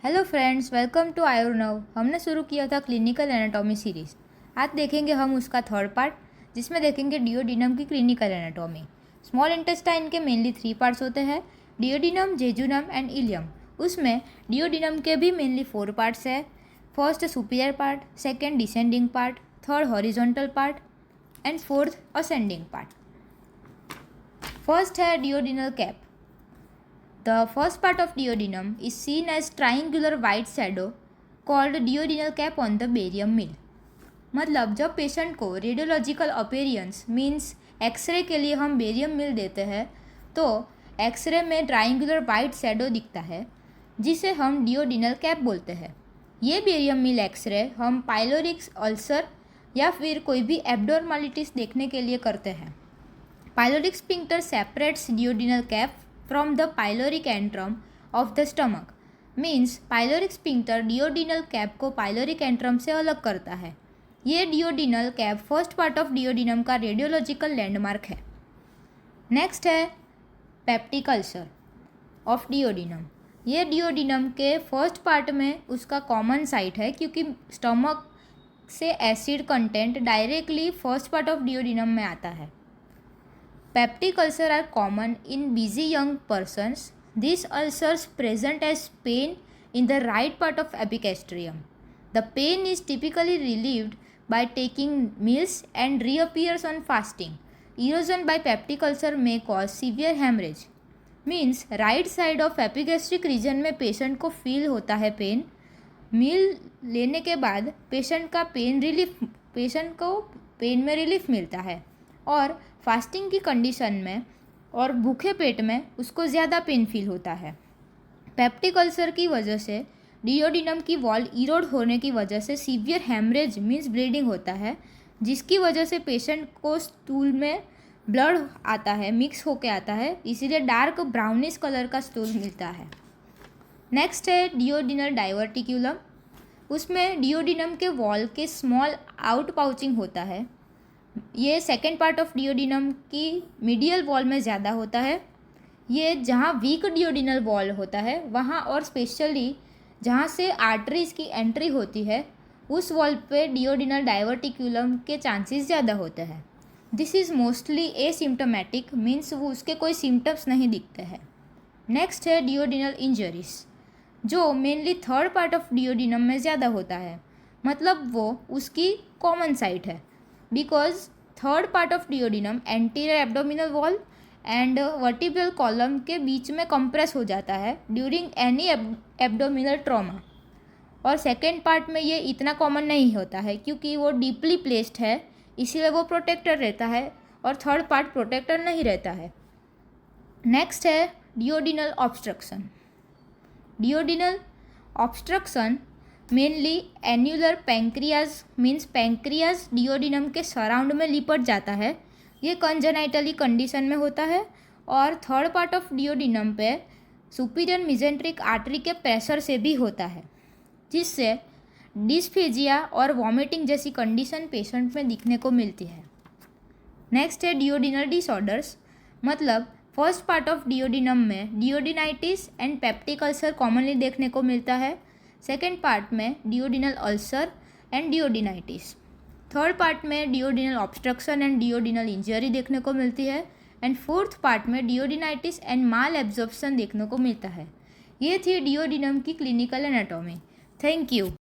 Hello friends, welcome to Ayurnav. हमने शुरू किया था क्लिनिकल एनाटॉमी सीरीज़। आज देखेंगे हम उसका थर्ड पार्ट, जिसमें देखेंगे डियोडिनम की क्लिनिकल एनाटॉमी। स्मॉल इंटेस्टाइन के मेनली 3 पार्ट्स होते हैं, डियोडिनम, जेजुनम एंड इलियम। उसमें डियोडिनम के भी मेनली 4 पार्ट्स है। First superior part, second descending part, third horizontal part and fourth ascending part. First है duodenal cap. The first part of duodenum is seen as triangular white shadow called duodenal cap on the barium mill। मतलब जब patient को radiological appearance means x ray के लिए हम barium मिल देते हैं तो एक्सरे में ट्राइंगुलर वाइट शैडो दिखता है, जिसे हम डियोडिनल कैप बोलते हैं। ये बेरियम मिल एक्सरे हम पाइलोरिक अल्सर या फिर कोई भी एब्डोर्मालिटिस देखने के लिए करते हैं। Pyloric sphincter separates duodenal cap from the pyloric antrum of the stomach। Means pyloric sphincter duodenal cap को पाइलोरिक एंट्रम से अलग करता है। ये duodenal cap first part of duodenum का रेडियोलॉजिकल लैंडमार्क है। नेक्स्ट है पेप्टिक अल्सर ऑफ डियोडिनम। ये डियोडिनम के फर्स्ट पार्ट में उसका कॉमन साइट है, क्योंकि स्टमक से acid content directly first part of duodenum में आता है। Peptic ulcer are common in busy young persons. These ulcers present as pain in the right part of epigastrium. The pain is typically relieved by taking meals and reappears on fasting. Erosion by peptic ulcer may cause severe hemorrhage. Means right side of epigastric region में patient को feel होता है pen. मील लेने के बाद patient को pen में relief मिलता है, और फास्टिंग की कंडीशन में और भूखे पेट में उसको ज़्यादा पेन फील होता है। पेप्टिक अल्सर की वजह से डियोडिनम की वॉल इरोड होने की वजह से सीवियर हेमरेज मीन्स ब्लीडिंग होता है, जिसकी वजह से पेशेंट को स्टूल में ब्लड आता है, मिक्स होके आता है, इसीलिए डार्क ब्राउनिश कलर का स्टूल मिलता है। नेक्स्ट है डियोडिनल डाइवर्टिक्यूलम। उसमें डियोडिनम के वॉल के स्मॉल आउट पाउचिंग होता है। ये सेकेंड पार्ट ऑफ डियोडिनम की मीडियल वॉल में ज़्यादा होता है। ये जहाँ वीक डियोडिनल वॉल होता है वहाँ, और स्पेशली जहाँ से आर्टरीज की एंट्री होती है, उस वॉल पे डियोडिनल डाइवर्टिक्यूलम के चांसेस ज़्यादा होते हैं। This is mostly asymptomatic, means वो उसके कोई सिम्टम्स नहीं दिखते हैं। नेक्स्ट है डियोडिनल इंजरीज, जो mainly third part of duodenum में ज़्यादा होता है। मतलब वो उसकी कॉमन साइट है, because third part of duodenum anterior abdominal wall and vertebral column के बीच में कंप्रेस हो जाता है ड्यूरिंग एनी एब्डोमिनल ट्रॉमा। और सेकेंड पार्ट में ये इतना कॉमन नहीं होता है, क्योंकि वो डीपली प्लेस्ड है, इसीलिए वो प्रोटेक्टर रहता है, और थर्ड पार्ट प्रोटेक्टर नहीं रहता है। नेक्स्ट है duodenal obstruction. Duodenal obstruction mainly annular pancreas means pancreas duodenum के सराउंड में लिपट जाता है। ये कंजेनाइटली कंडीशन में होता है, और थर्ड पार्ट ऑफ डियोडिनम पे सुपीरियर मिजेंट्रिक आर्टरी के प्रेशर से भी होता है, जिससे डिस्फेजिया और वॉमिटिंग जैसी कंडीशन पेशेंट में दिखने को मिलती है। नेक्स्ट है डियोडिनल डिसऑर्डर्स। मतलब फर्स्ट पार्ट ऑफ डियोडिनम में duodenitis and peptic ulcer commonly देखने को मिलता है। सेकेंड पार्ट में duodenal ulcer and duodenitis. Third part में duodenal obstruction and duodenal injury देखने को मिलती है, एंड फोर्थ पार्ट में डियोडिनाइटिस एंड माल एब्जॉर्प्शन देखने को मिलता है। ये थी डियोडिनम की क्लिनिकल एनाटॉमी। Thank you.